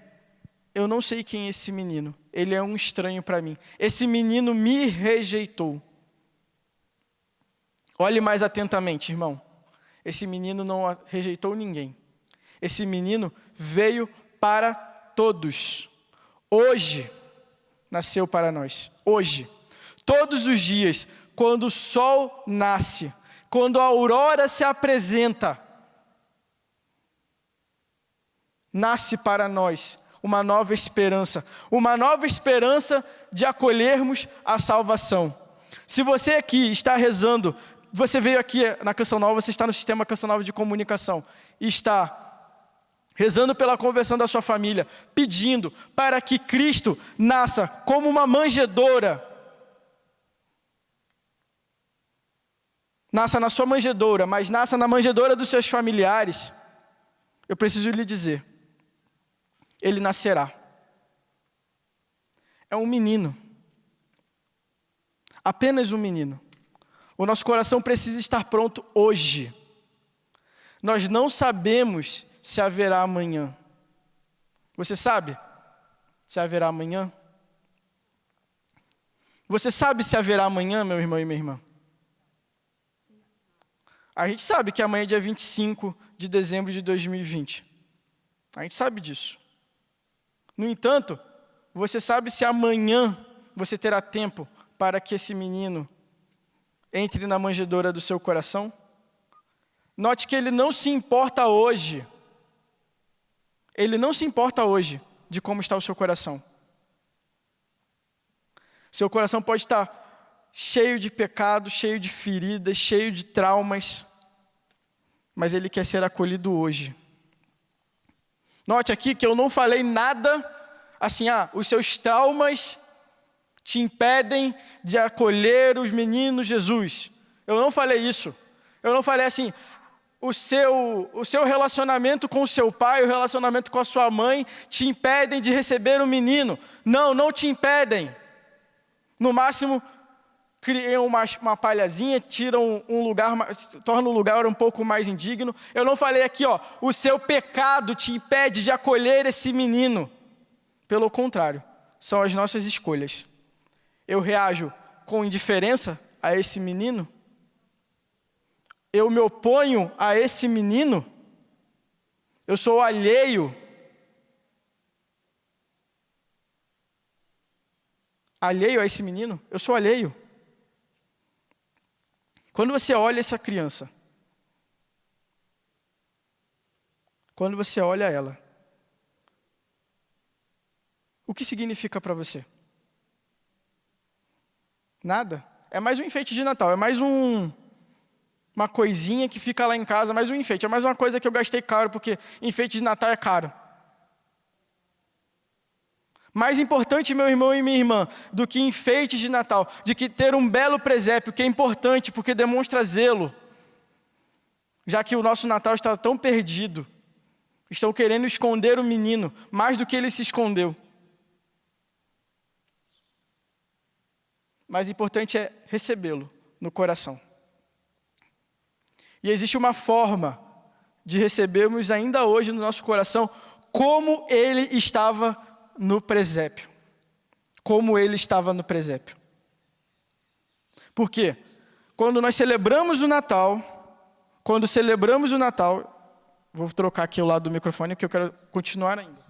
eu não sei quem é esse menino. Ele é um estranho para mim. Esse menino me rejeitou. Olhe mais atentamente, irmão. Esse menino não rejeitou ninguém. Esse menino veio para todos. Hoje, nasceu para nós. Hoje. Todos os dias, quando o sol nasce, quando a aurora se apresenta, nasce para nós uma nova esperança de acolhermos a salvação. Se você aqui está rezando, você veio aqui na Canção Nova, você está no sistema Canção Nova de comunicação e está rezando pela conversão da sua família, pedindo para que Cristo nasça como uma manjedoura, nasça na sua manjedoura, mas nasça na manjedoura dos seus familiares, eu preciso lhe dizer, ele nascerá. É um menino. Apenas um menino. O nosso coração precisa estar pronto hoje. Nós não sabemos se haverá amanhã. Você sabe se haverá amanhã? Você sabe se haverá amanhã, meu irmão e minha irmã? A gente sabe que amanhã é dia 25 de dezembro de 2020. A gente sabe disso. No entanto, você sabe se amanhã você terá tempo para que esse menino entre na manjedoura do seu coração? Note que ele não se importa hoje. Ele não se importa hoje de como está o seu coração. Seu coração pode estar cheio de pecado, cheio de feridas, cheio de traumas, mas ele quer ser acolhido hoje. Note aqui que eu não falei nada assim, os seus traumas te impedem de acolher os meninos Jesus. Eu não falei isso. Eu não falei assim, o seu relacionamento com o seu pai, o relacionamento com a sua mãe te impedem de receber o menino. Não, não te impedem. No máximo, criam uma palhazinha, tiram um lugar, tornam o lugar um pouco mais indigno. Eu não falei aqui, o seu pecado te impede de acolher esse menino. Pelo contrário, são as nossas escolhas. Eu reajo com indiferença a esse menino? Eu me oponho a esse menino? Eu sou alheio? Alheio a esse menino? Eu sou alheio. Quando você olha essa criança, quando você olha ela, o que significa para você? Nada. É mais um enfeite de Natal, é mais uma coisinha que fica lá em casa, mais um enfeite, é mais uma coisa que eu gastei caro, porque enfeite de Natal é caro. Mais importante, meu irmão e minha irmã, do que enfeites de Natal, de que ter um belo presépio, que é importante porque demonstra zelo, já que o nosso Natal está tão perdido, estão querendo esconder o menino, mais do que ele se escondeu. Mais importante é recebê-lo no coração. E existe uma forma de recebermos ainda hoje no nosso coração como ele estava no presépio. Como ele estava no presépio. Por quê? Quando nós celebramos o Natal, vou trocar aqui o lado do microfone porque eu quero continuar ainda.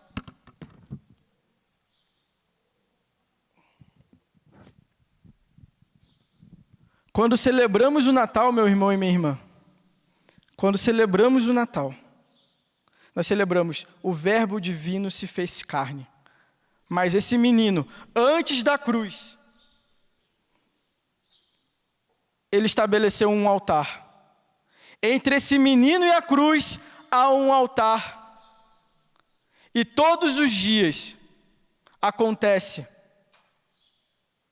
Quando celebramos o Natal, meu irmão e minha irmã, quando celebramos o Natal, nós celebramos o Verbo divino se fez carne. Mas esse menino, antes da cruz, ele estabeleceu um altar. Entre esse menino e a cruz, há um altar. E todos os dias acontece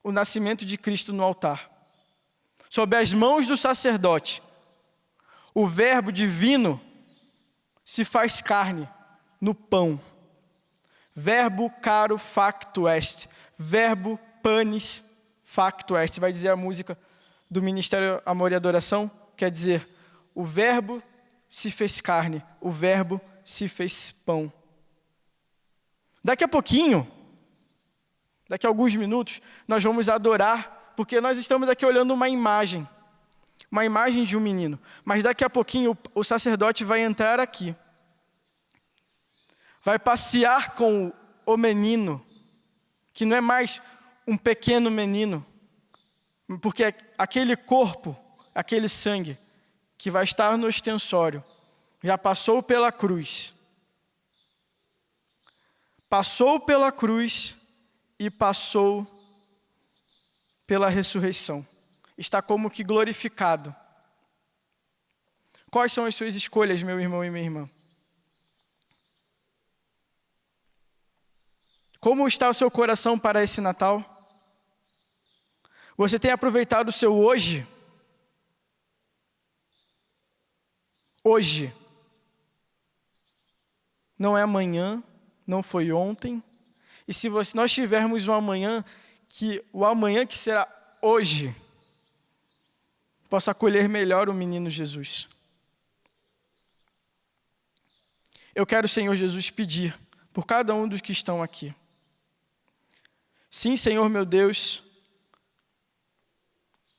o nascimento de Cristo no altar. Sob as mãos do sacerdote, o Verbo divino se faz carne no pão. Verbo caro facto est. Verbo panis facto est. Vai dizer a música do Ministério Amor e Adoração. Quer dizer, o Verbo se fez carne. O Verbo se fez pão. Daqui a pouquinho, daqui a alguns minutos, nós vamos adorar, porque nós estamos aqui olhando uma imagem de um menino. Mas daqui a pouquinho o sacerdote vai entrar aqui. Vai passear com o menino, que não é mais um pequeno menino, porque aquele corpo, aquele sangue, que vai estar no ostensório, já passou pela cruz. Passou pela cruz e passou pela ressurreição. Está como que glorificado. Quais são as suas escolhas, meu irmão e minha irmã? Como está o seu coração para esse Natal? Você tem aproveitado o seu hoje? Hoje. Não é amanhã, não foi ontem. E se nós tivermos um amanhã, que o amanhã que será hoje, possa acolher melhor o menino Jesus. Eu quero, Senhor Jesus, pedir por cada um dos que estão aqui. Sim, Senhor meu Deus,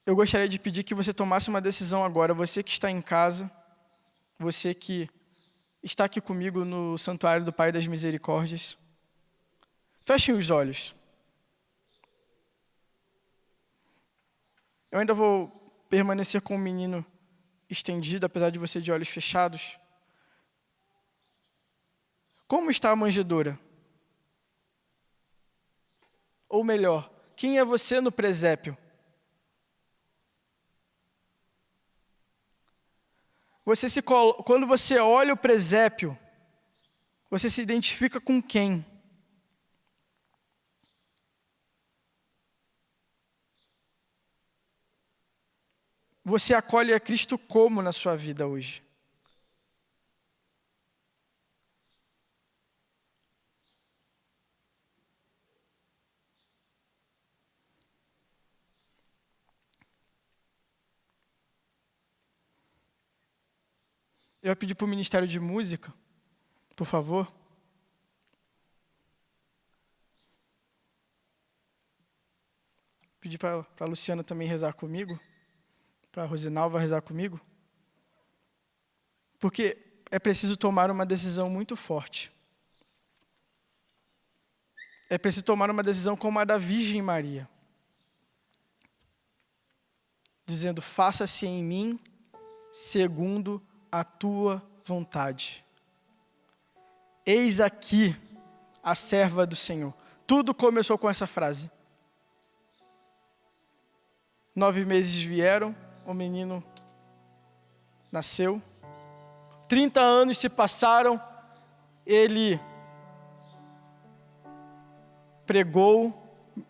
eu gostaria de pedir que você tomasse uma decisão agora, você que está em casa, você que está aqui comigo no Santuário do Pai das Misericórdias. Fechem os olhos. Eu ainda vou permanecer com o menino estendido, apesar de você de olhos fechados. Como está a manjedoura? Ou melhor, quem é você no presépio? Quando você olha o presépio, você se identifica com quem? Você acolhe a Cristo como na sua vida hoje? Eu ia pedir para o Ministério de Música, por favor. Pedir para a Luciana também rezar comigo. Para a Rosinalva rezar comigo. Porque é preciso tomar uma decisão muito forte. É preciso tomar uma decisão como a da Virgem Maria. Dizendo, faça-se em mim segundo a tua vontade. Eis aqui a serva do Senhor. Tudo começou com essa frase. 9 meses vieram, o menino nasceu. 30 anos se passaram, ele pregou,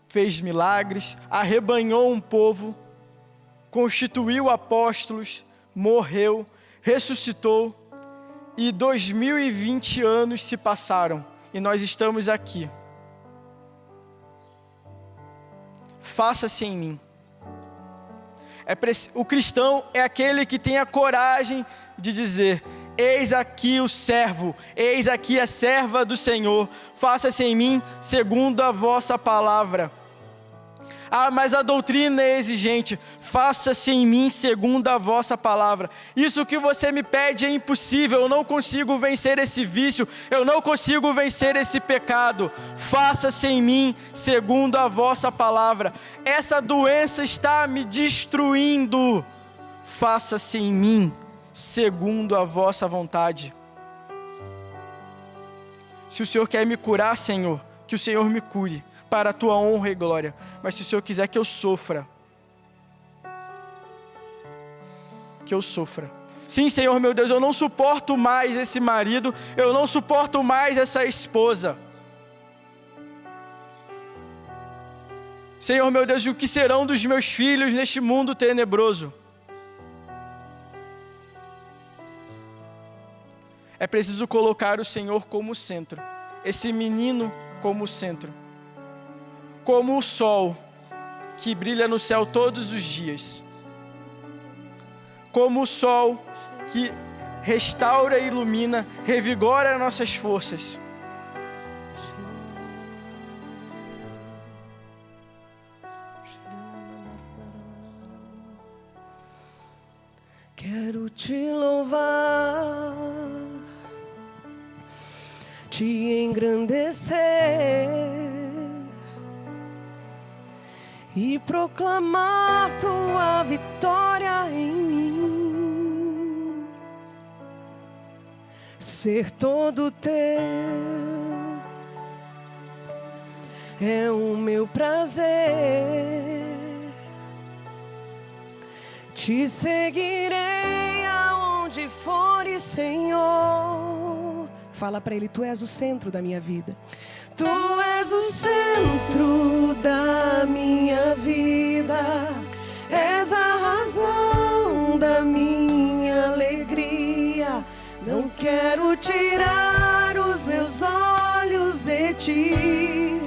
fez milagres, arrebanhou um povo, constituiu apóstolos, morreu, ressuscitou, e 2020 anos se passaram, e nós estamos aqui. Faça-se em mim. O cristão é aquele que tem a coragem de dizer, eis aqui o servo, eis aqui a serva do Senhor, faça-se em mim segundo a vossa palavra. Ah, mas a doutrina é exigente, faça-se em mim segundo a vossa palavra. Isso que você me pede é impossível, eu não consigo vencer esse vício, eu não consigo vencer esse pecado. Faça-se em mim segundo a vossa palavra. Essa doença está me destruindo. Faça-se em mim segundo a vossa vontade. Se o Senhor quer me curar, Senhor, que o Senhor me cure, para a tua honra e glória. Mas se o Senhor quiser que eu sofra, que eu sofra. Sim, Senhor meu Deus, eu não suporto mais esse marido, eu não suporto mais essa esposa. Senhor meu Deus, e o que serão dos meus filhos neste mundo tenebroso? É preciso colocar o Senhor como centro, esse menino como centro. Como o sol que brilha no céu todos os dias. Como o sol que restaura e ilumina, revigora nossas forças. Quero te louvar, te engrandecer e proclamar tua vitória em mim, ser todo teu é o meu prazer, te seguirei aonde fores, Senhor. Fala para Ele, Tu és o centro da minha vida. Tu és o centro da minha vida, és a razão da minha alegria. Não quero tirar os meus olhos de Ti,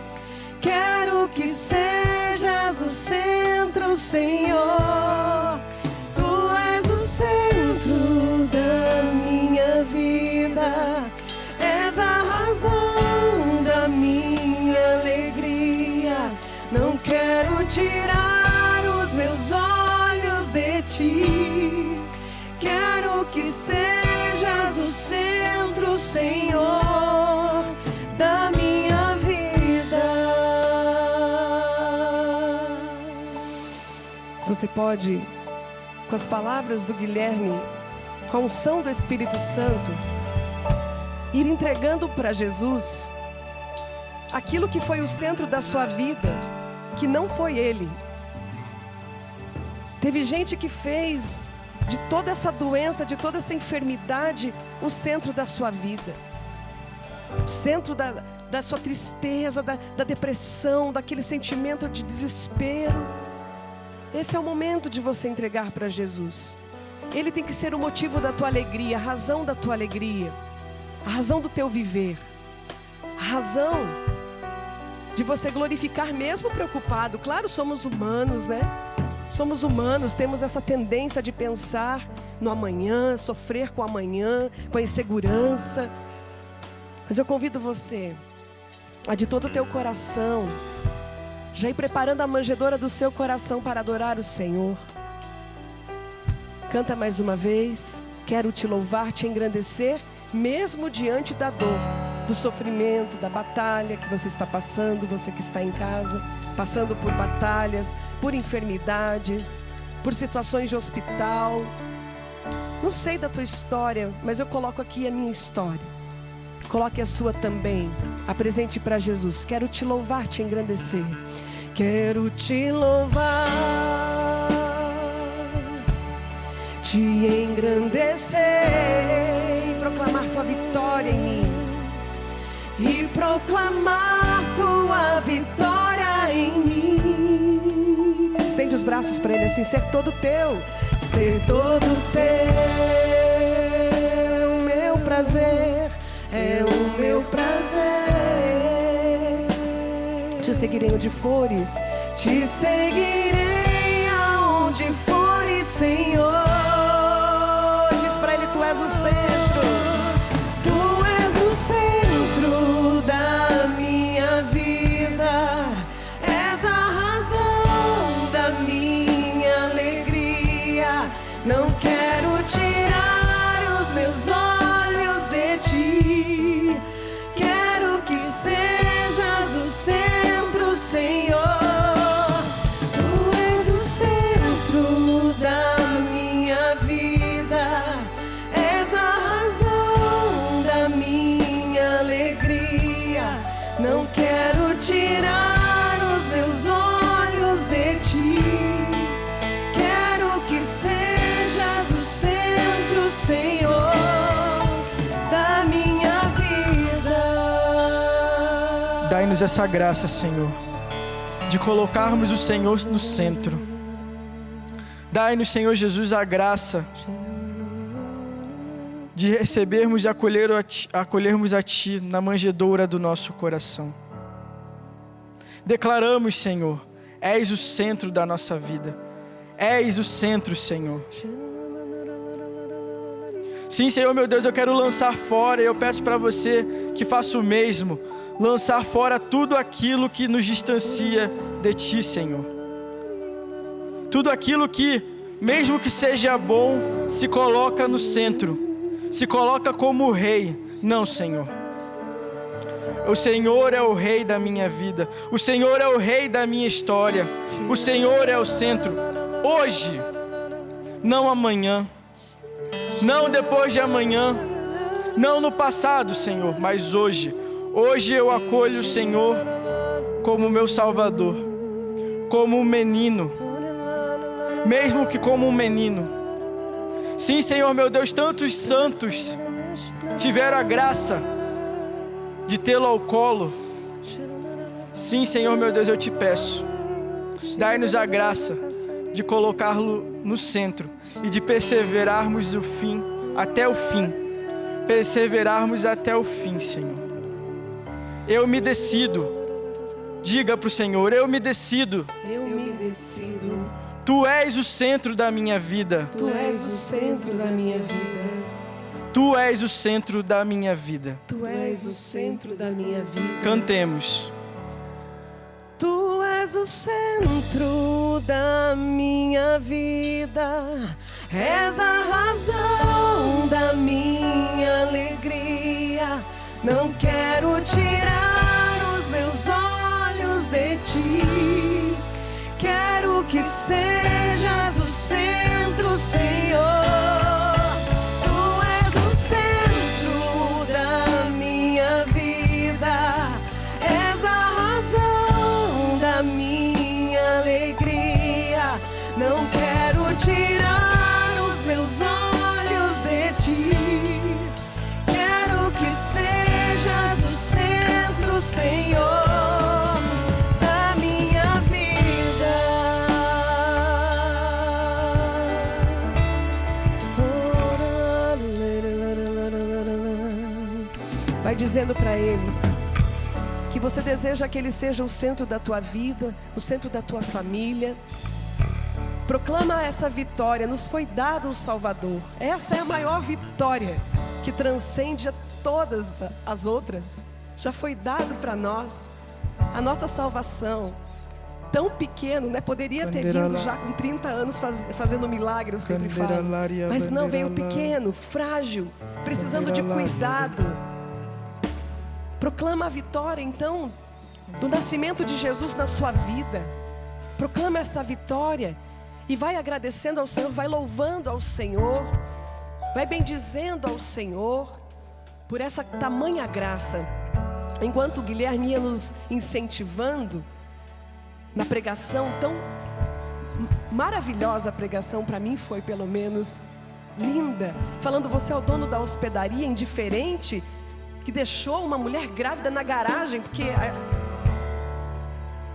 quero que sejas o centro Senhor. Tu és o centro da minha vida, és a razão da minha alegria. Não quero tirar os meus olhos de ti. Quero que sejas o centro, Senhor, da minha vida. Você pode, com as palavras do Guilherme, com a unção do Espírito Santo, ir entregando para Jesus aquilo que foi o centro da sua vida, que não foi Ele. Teve gente que fez de toda essa doença, de toda essa enfermidade, o centro da sua vida, o centro da sua tristeza, da depressão, daquele sentimento de desespero. Esse é o momento de você entregar para Jesus. Ele tem que ser o motivo da tua alegria, a razão da tua alegria, a razão do teu viver, a razão de você glorificar mesmo preocupado. Claro, somos humanos, né? Somos humanos, temos essa tendência de pensar no amanhã, sofrer com o amanhã, com a insegurança. Mas eu convido você a de todo o teu coração já ir preparando a manjedoura do seu coração para adorar o Senhor. Canta mais uma vez. Quero te louvar, te engrandecer, mesmo diante da dor, do sofrimento, da batalha que você está passando, você que está em casa, passando por batalhas, por enfermidades, por situações de hospital. Não sei da tua história, mas eu coloco aqui a minha história. Coloque a sua também. Apresente para Jesus. Quero te louvar, te engrandecer. Quero te louvar, te engrandecer e proclamar tua vitória em mim. E proclamar tua vitória em mim. Estende os braços para Ele assim, ser todo teu. Ser todo teu, meu prazer, é o meu prazer. Te seguirei onde fores, te seguirei aonde fores, Senhor. Diz para Ele, tu és o centro, tu és o centro da minha vida, és a razão da minha alegria. Não quero tirar os meus olhos de ti, quero que sejas o centro, Senhor. Tu és o centro da minha vida, és a razão da minha alegria. Não quero tirar os meus olhos de ti, quero que sejas o centro, Senhor, da minha vida. Dai-nos essa graça, Senhor, de colocarmos o Senhor no centro. Dai-nos, Senhor Jesus, a graça de recebermos e acolhermos a Ti na manjedoura do nosso coração. Declaramos, Senhor, és o centro da nossa vida. És o centro, Senhor. Sim, Senhor, meu Deus, eu quero lançar fora, e eu peço para você que faça o mesmo, lançar fora tudo aquilo que nos distancia de Ti, Senhor. Tudo aquilo que, mesmo que seja bom, se coloca no centro, se coloca como o rei. Não, Senhor. O Senhor é o rei da minha vida, o Senhor é o rei da minha história, o Senhor é o centro. Hoje, não amanhã, não depois de amanhã, não no passado, Senhor, mas hoje. Hoje eu acolho o Senhor como meu Salvador, como um menino, mesmo que como um menino. Sim, Senhor, meu Deus, tantos santos tiveram a graça de tê-lo ao colo. Sim, Senhor, meu Deus, eu te peço, dai-nos a graça de colocá-lo no centro e de perseverarmos o fim, até o fim. Perseverarmos até o fim, Senhor. Eu me decido. Diga para o Senhor, eu me decido. Eu me decido Tu és o centro da minha vida. Tu és o centro da minha vida. Tu és o centro da minha vida. Tu és o centro da minha vida. Cantemos. Tu és o centro da minha vida. És a razão da minha alegria. Não quero tirar os meus olhos de ti. Quero que sejas o centro, Senhor. Tu és o centro da minha vida. És a razão da minha alegria. Não quero tirar os meus olhos de ti. Quero que sejas o centro, Senhor. Vai dizendo para Ele que você deseja que Ele seja o centro da tua vida, o centro da tua família. Proclama essa vitória. Nos foi dado o Salvador. Essa é a maior vitória que transcende a todas as outras. Já foi dado para nós a nossa salvação. Tão pequeno, né? Poderia ter vindo já com 30 anos fazendo milagre, eu sempre falo. Mas não, veio pequeno, frágil, precisando de cuidado. Proclama a vitória, então, do nascimento de Jesus na sua vida. Proclama essa vitória e vai agradecendo ao Senhor, vai louvando ao Senhor, vai bendizendo ao Senhor por essa tamanha graça. Enquanto o Guilherme ia nos incentivando na pregação, tão maravilhosa a pregação, para mim foi pelo menos linda, falando: você é o dono da hospedaria indiferente, que deixou uma mulher grávida na garagem, porque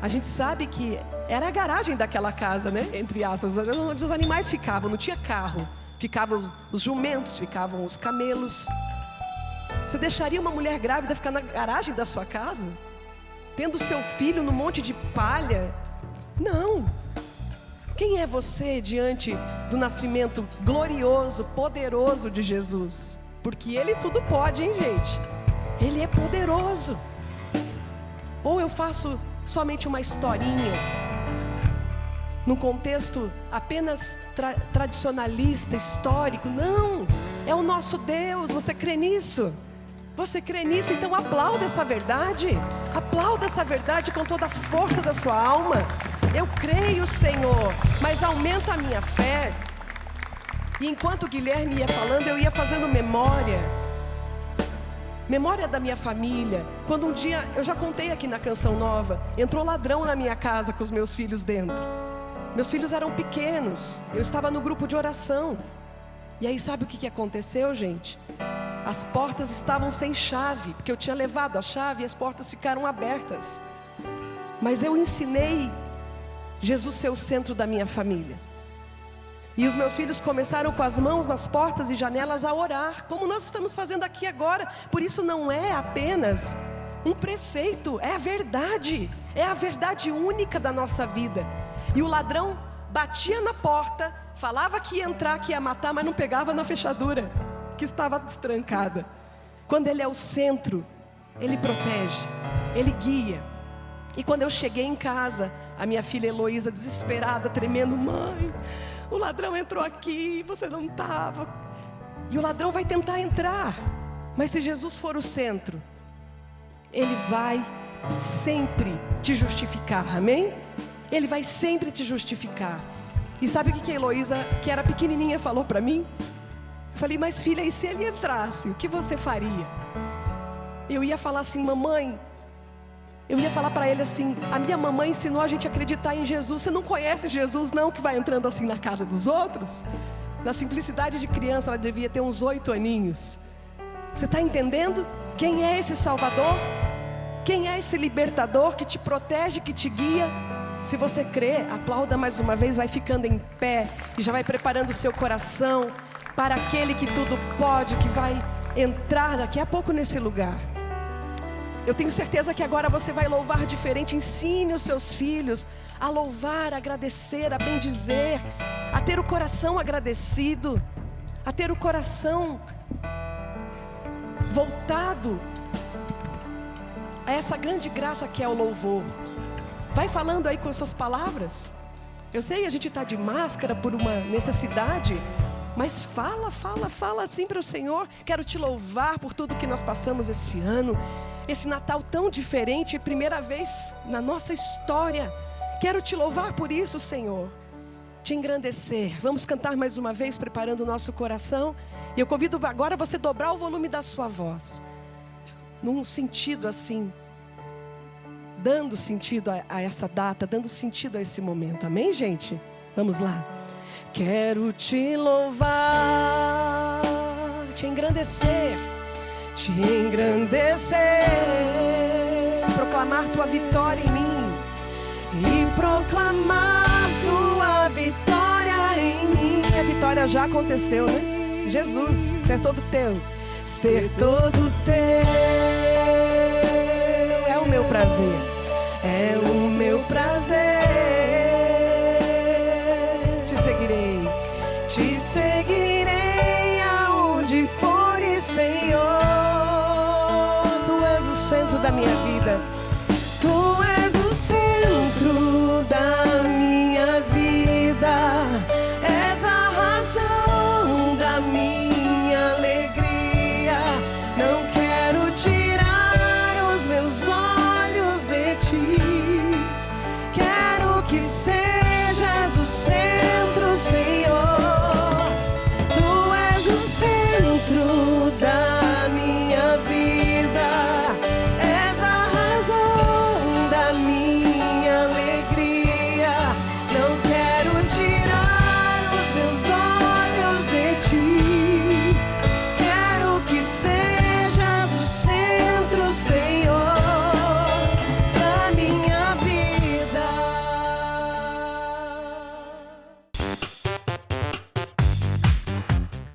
a gente sabe que era a garagem daquela casa, né? Entre aspas, onde os animais ficavam, não tinha carro. Ficavam os jumentos, ficavam os camelos. Você deixaria uma mulher grávida ficar na garagem da sua casa? Tendo seu filho no monte de palha? Não. Quem é você diante do nascimento glorioso, poderoso de Jesus? Porque Ele tudo pode, hein, gente? Ele é poderoso. Ou eu faço somente uma historinha, num contexto apenas tradicionalista, histórico? Não, é o nosso Deus. Você crê nisso? Você crê nisso? Então aplauda essa verdade. Aplauda essa verdade com toda a força da sua alma. Eu creio, Senhor, mas aumenta a minha fé. E enquanto o Guilherme ia falando, eu ia fazendo memória da minha família. Quando um dia, eu já contei aqui na Canção Nova, entrou ladrão na minha casa com os meus filhos dentro. Meus filhos eram pequenos, eu estava no grupo de oração. E aí sabe o que aconteceu, gente? As portas estavam sem chave, porque eu tinha levado a chave e as portas ficaram abertas. Mas eu ensinei Jesus ser o centro da minha família. E os meus filhos começaram com as mãos nas portas e janelas a orar, como nós estamos fazendo aqui agora. Por isso não é apenas um preceito, é a verdade única da nossa vida. E o ladrão batia na porta, falava que ia entrar, que ia matar, mas não pegava na fechadura, que estava destrancada. Quando Ele é o centro, Ele protege, Ele guia. E quando eu cheguei em casa, a minha filha Heloísa, desesperada, tremendo: mãe, o ladrão entrou aqui, você não estava. E o ladrão vai tentar entrar, mas se Jesus for o centro, Ele vai sempre te justificar, amém? Ele vai sempre te justificar. E sabe o que a Heloísa, que era pequenininha, falou para mim? Eu falei: mas filha, e se ele entrasse, o que você faria? Eu ia falar assim: mamãe, eu ia falar para ele assim: a minha mamãe ensinou a gente a acreditar em Jesus. Você não conhece Jesus não, que vai entrando assim na casa dos outros? Na simplicidade de criança, ela devia ter uns 8 aninhos. Você está entendendo? Quem é esse Salvador? Quem é esse libertador que te protege, que te guia? Se você crê, aplauda mais uma vez, vai ficando em pé e já vai preparando o seu coração para aquele que tudo pode, que vai entrar daqui a pouco nesse lugar. Eu tenho certeza que agora você vai louvar diferente. Ensine os seus filhos a louvar, a agradecer, a bendizer, a ter o coração agradecido, a ter o coração voltado a essa grande graça que é o louvor. Vai falando aí com as suas palavras. Eu sei, a gente está de máscara por uma necessidade, mas fala assim para o Senhor. Quero te louvar por tudo que nós passamos esse ano, esse Natal tão diferente, primeira vez na nossa história. Quero te louvar por isso, Senhor, te engrandecer. Vamos cantar mais uma vez, preparando o nosso coração. E eu convido agora você dobrar o volume da sua voz, num sentido assim, dando sentido a essa data, dando sentido a esse momento. Amém, gente? Vamos lá. Quero te louvar, te engrandecer, proclamar tua vitória em mim e proclamar tua vitória em mim. A vitória já aconteceu, né? Jesus, ser todo teu, ser todo teu. É o meu prazer, é o meu prazer. Te seguirei aonde fores, Senhor. Tu és o centro da minha vida. Tu és o centro da minha vida. És a razão da minha alegria. Não quero tirar os meus olhos de ti. Quero que sejas o centro